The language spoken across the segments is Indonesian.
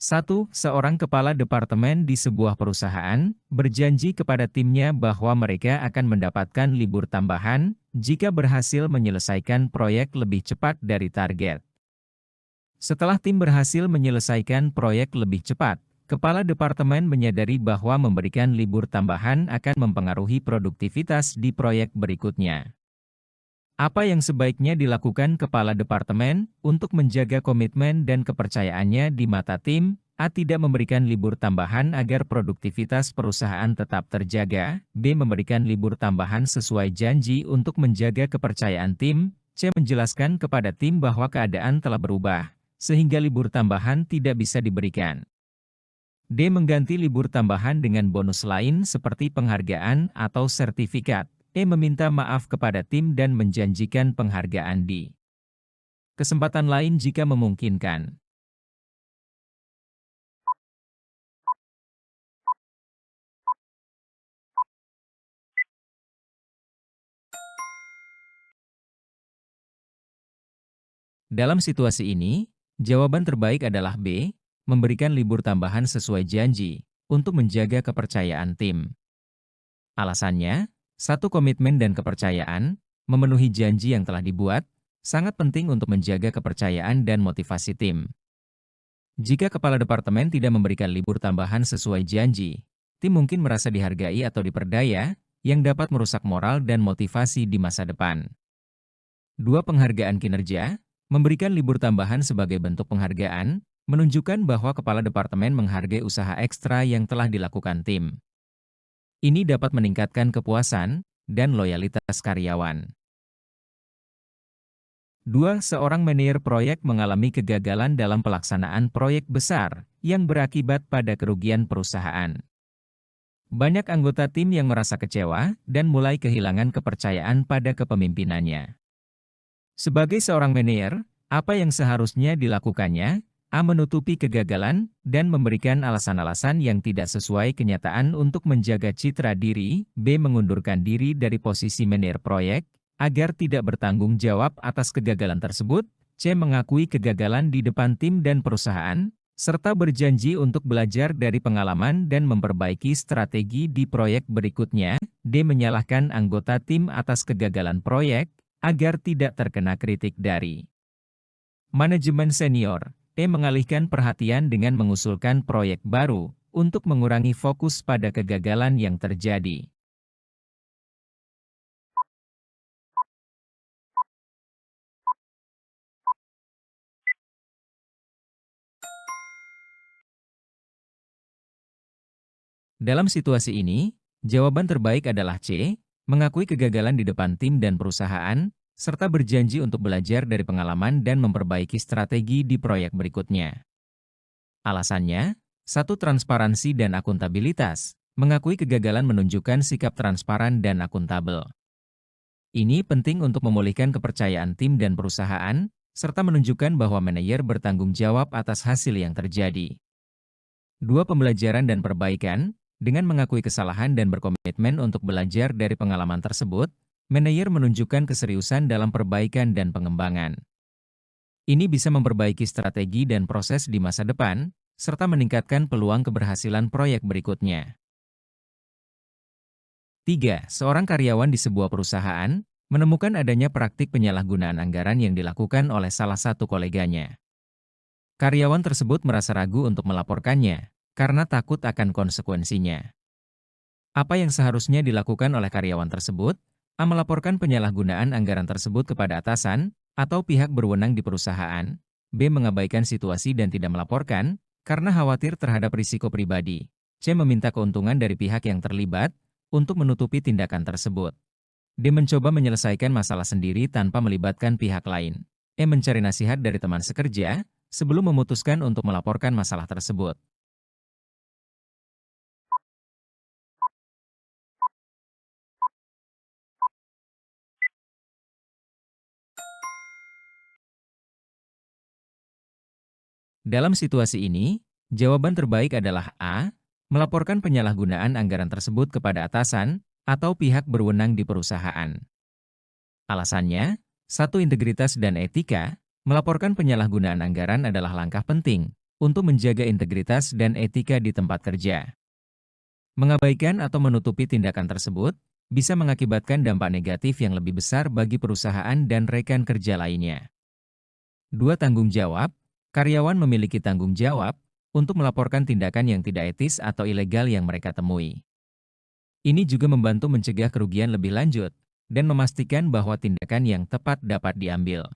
1. Seorang kepala departemen di sebuah perusahaan berjanji kepada timnya bahwa mereka akan mendapatkan libur tambahan jika berhasil menyelesaikan proyek lebih cepat dari target. Setelah tim berhasil menyelesaikan proyek lebih cepat, kepala departemen menyadari bahwa memberikan libur tambahan akan mempengaruhi produktivitas di proyek berikutnya. Apa yang sebaiknya dilakukan kepala departemen untuk menjaga komitmen dan kepercayaannya di mata tim? A. Tidak memberikan libur tambahan agar produktivitas perusahaan tetap terjaga. B. Memberikan libur tambahan sesuai janji untuk menjaga kepercayaan tim. C. Menjelaskan kepada tim bahwa keadaan telah berubah, sehingga libur tambahan tidak bisa diberikan. D. Mengganti libur tambahan dengan bonus lain seperti penghargaan atau sertifikat. E. Meminta maaf kepada tim dan menjanjikan penghargaan di kesempatan lain jika memungkinkan. Dalam situasi ini, jawaban terbaik adalah B. Memberikan libur tambahan sesuai janji untuk menjaga kepercayaan tim. Alasannya, satu komitmen dan kepercayaan, memenuhi janji yang telah dibuat, sangat penting untuk menjaga kepercayaan dan motivasi tim. Jika kepala departemen tidak memberikan libur tambahan sesuai janji, tim mungkin merasa dihargai atau diperdaya, yang dapat merusak moral dan motivasi di masa depan. 2. Penghargaan kinerja, memberikan libur tambahan sebagai bentuk penghargaan, menunjukkan bahwa kepala departemen menghargai usaha ekstra yang telah dilakukan tim. Ini dapat meningkatkan kepuasan dan loyalitas karyawan. 2. Seorang manajer proyek mengalami kegagalan dalam pelaksanaan proyek besar yang berakibat pada kerugian perusahaan. Banyak anggota tim yang merasa kecewa dan mulai kehilangan kepercayaan pada kepemimpinannya. Sebagai seorang manajer, apa yang seharusnya dilakukannya? A. Menutupi kegagalan dan memberikan alasan-alasan yang tidak sesuai kenyataan untuk menjaga citra diri. B. Mengundurkan diri dari posisi manajer proyek agar tidak bertanggung jawab atas kegagalan tersebut. C. Mengakui kegagalan di depan tim dan perusahaan, serta berjanji untuk belajar dari pengalaman dan memperbaiki strategi di proyek berikutnya. D. Menyalahkan anggota tim atas kegagalan proyek agar tidak terkena kritik dari manajemen senior. E. Mengalihkan perhatian dengan mengusulkan proyek baru untuk mengurangi fokus pada kegagalan yang terjadi. Dalam situasi ini, jawaban terbaik adalah C. Mengakui kegagalan di depan tim dan perusahaan, serta berjanji untuk belajar dari pengalaman dan memperbaiki strategi di proyek berikutnya. Alasannya, 1. Transparansi dan akuntabilitas. Mengakui kegagalan menunjukkan sikap transparan dan akuntabel. Ini penting untuk memulihkan kepercayaan tim dan perusahaan, serta menunjukkan bahwa manajer bertanggung jawab atas hasil yang terjadi. 2. Pembelajaran dan perbaikan. Dengan mengakui kesalahan dan berkomitmen untuk belajar dari pengalaman tersebut, manajer menunjukkan keseriusan dalam perbaikan dan pengembangan. Ini bisa memperbaiki strategi dan proses di masa depan, serta meningkatkan peluang keberhasilan proyek berikutnya. 3. Seorang karyawan di sebuah perusahaan menemukan adanya praktik penyalahgunaan anggaran yang dilakukan oleh salah satu koleganya. Karyawan tersebut merasa ragu untuk melaporkannya, karena takut akan konsekuensinya. Apa yang seharusnya dilakukan oleh karyawan tersebut? A. Melaporkan penyalahgunaan anggaran tersebut kepada atasan atau pihak berwenang di perusahaan. B. Mengabaikan situasi dan tidak melaporkan karena khawatir terhadap risiko pribadi. C. Meminta keuntungan dari pihak yang terlibat untuk menutupi tindakan tersebut. D. Mencoba menyelesaikan masalah sendiri tanpa melibatkan pihak lain. E. Mencari nasihat dari teman sekerja sebelum memutuskan untuk melaporkan masalah tersebut. Dalam situasi ini, jawaban terbaik adalah A. Melaporkan penyalahgunaan anggaran tersebut kepada atasan atau pihak berwenang di perusahaan. Alasannya, 1. Integritas dan etika. Melaporkan penyalahgunaan anggaran adalah langkah penting untuk menjaga integritas dan etika di tempat kerja. Mengabaikan atau menutupi tindakan tersebut bisa mengakibatkan dampak negatif yang lebih besar bagi perusahaan dan rekan kerja lainnya. 2. Tanggung jawab. Karyawan memiliki tanggung jawab untuk melaporkan tindakan yang tidak etis atau ilegal yang mereka temui. Ini juga membantu mencegah kerugian lebih lanjut dan memastikan bahwa tindakan yang tepat dapat diambil.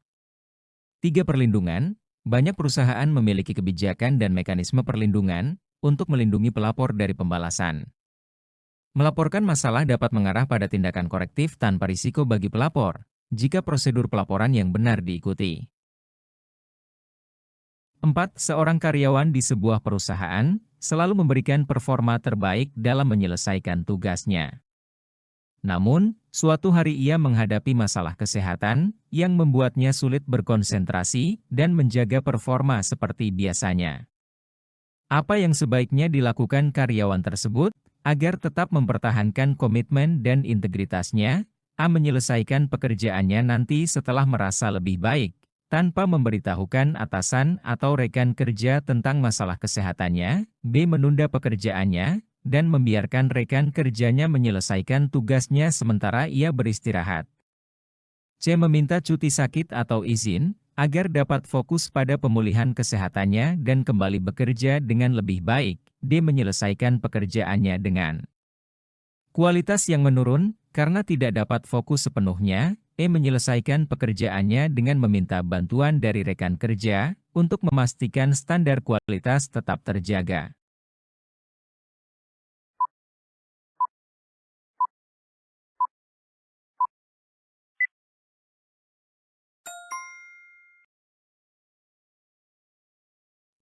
3. Perlindungan. Banyak perusahaan memiliki kebijakan dan mekanisme perlindungan untuk melindungi pelapor dari pembalasan. Melaporkan masalah dapat mengarah pada tindakan korektif tanpa risiko bagi pelapor, jika prosedur pelaporan yang benar diikuti. 4. Seorang karyawan di sebuah perusahaan selalu memberikan performa terbaik dalam menyelesaikan tugasnya. Namun, suatu hari ia menghadapi masalah kesehatan yang membuatnya sulit berkonsentrasi dan menjaga performa seperti biasanya. Apa yang sebaiknya dilakukan karyawan tersebut agar tetap mempertahankan komitmen dan integritasnya? A. Menyelesaikan pekerjaannya nanti setelah merasa lebih baik, tanpa memberitahukan atasan atau rekan kerja tentang masalah kesehatannya. B. Menunda pekerjaannya dan membiarkan rekan kerjanya menyelesaikan tugasnya sementara ia beristirahat. C. Meminta cuti sakit atau izin, agar dapat fokus pada pemulihan kesehatannya dan kembali bekerja dengan lebih baik. D. Menyelesaikan pekerjaannya dengan kualitas yang menurun, karena tidak dapat fokus sepenuhnya. E. Menyelesaikan pekerjaannya dengan meminta bantuan dari rekan kerja, untuk memastikan standar kualitas tetap terjaga.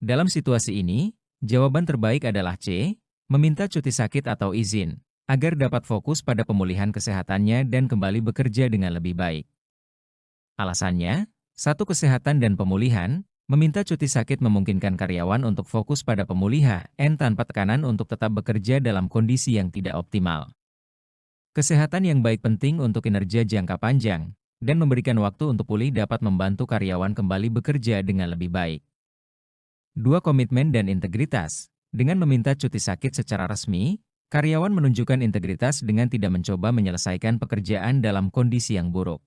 Dalam situasi ini, jawaban terbaik adalah C. Meminta cuti sakit atau izin, agar dapat fokus pada pemulihan kesehatannya dan kembali bekerja dengan lebih baik. Alasannya, 1. Kesehatan dan pemulihan. Meminta cuti sakit memungkinkan karyawan untuk fokus pada pemulihan tanpa tekanan untuk tetap bekerja dalam kondisi yang tidak optimal. Kesehatan yang baik penting untuk kinerja jangka panjang, dan memberikan waktu untuk pulih dapat membantu karyawan kembali bekerja dengan lebih baik. 2. Komitmen dan integritas. Dengan meminta cuti sakit secara resmi, karyawan menunjukkan integritas dengan tidak mencoba menyelesaikan pekerjaan dalam kondisi yang buruk.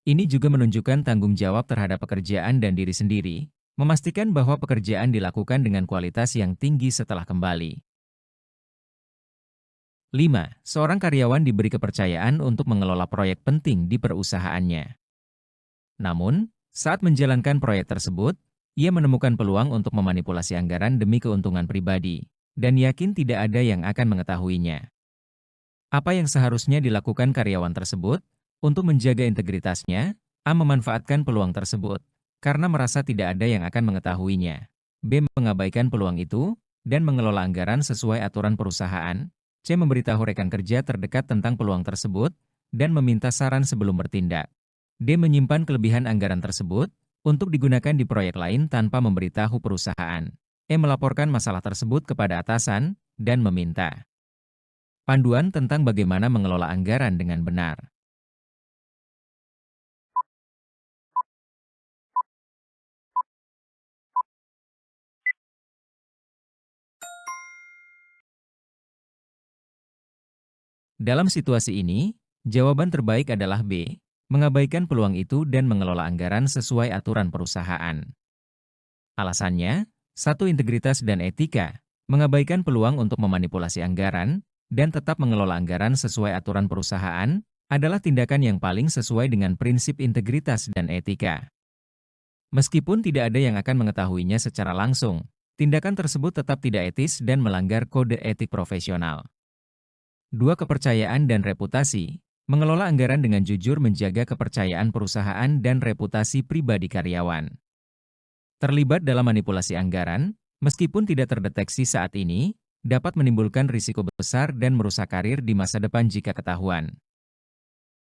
Ini juga menunjukkan tanggung jawab terhadap pekerjaan dan diri sendiri, memastikan bahwa pekerjaan dilakukan dengan kualitas yang tinggi setelah kembali. 5. Seorang karyawan diberi kepercayaan untuk mengelola proyek penting di perusahaannya. Namun, saat menjalankan proyek tersebut, ia menemukan peluang untuk memanipulasi anggaran demi keuntungan pribadi, dan yakin tidak ada yang akan mengetahuinya. Apa yang seharusnya dilakukan karyawan tersebut? Untuk menjaga integritasnya, A. Memanfaatkan peluang tersebut, karena merasa tidak ada yang akan mengetahuinya. B. Mengabaikan peluang itu, dan mengelola anggaran sesuai aturan perusahaan. C. Memberitahu rekan kerja terdekat tentang peluang tersebut, dan meminta saran sebelum bertindak. D. Menyimpan kelebihan anggaran tersebut, untuk digunakan di proyek lain tanpa memberitahu perusahaan. E. Melaporkan masalah tersebut kepada atasan, dan meminta panduan tentang bagaimana mengelola anggaran dengan benar. Dalam situasi ini, jawaban terbaik adalah B. Mengabaikan peluang itu dan mengelola anggaran sesuai aturan perusahaan. Alasannya, 1. Integritas dan etika. Mengabaikan peluang untuk memanipulasi anggaran, dan tetap mengelola anggaran sesuai aturan perusahaan, adalah tindakan yang paling sesuai dengan prinsip integritas dan etika. Meskipun tidak ada yang akan mengetahuinya secara langsung, tindakan tersebut tetap tidak etis dan melanggar kode etik profesional. 2. Kepercayaan dan reputasi. Mengelola anggaran dengan jujur menjaga kepercayaan perusahaan dan reputasi pribadi karyawan. Terlibat dalam manipulasi anggaran, meskipun tidak terdeteksi saat ini, dapat menimbulkan risiko besar dan merusak karir di masa depan jika ketahuan.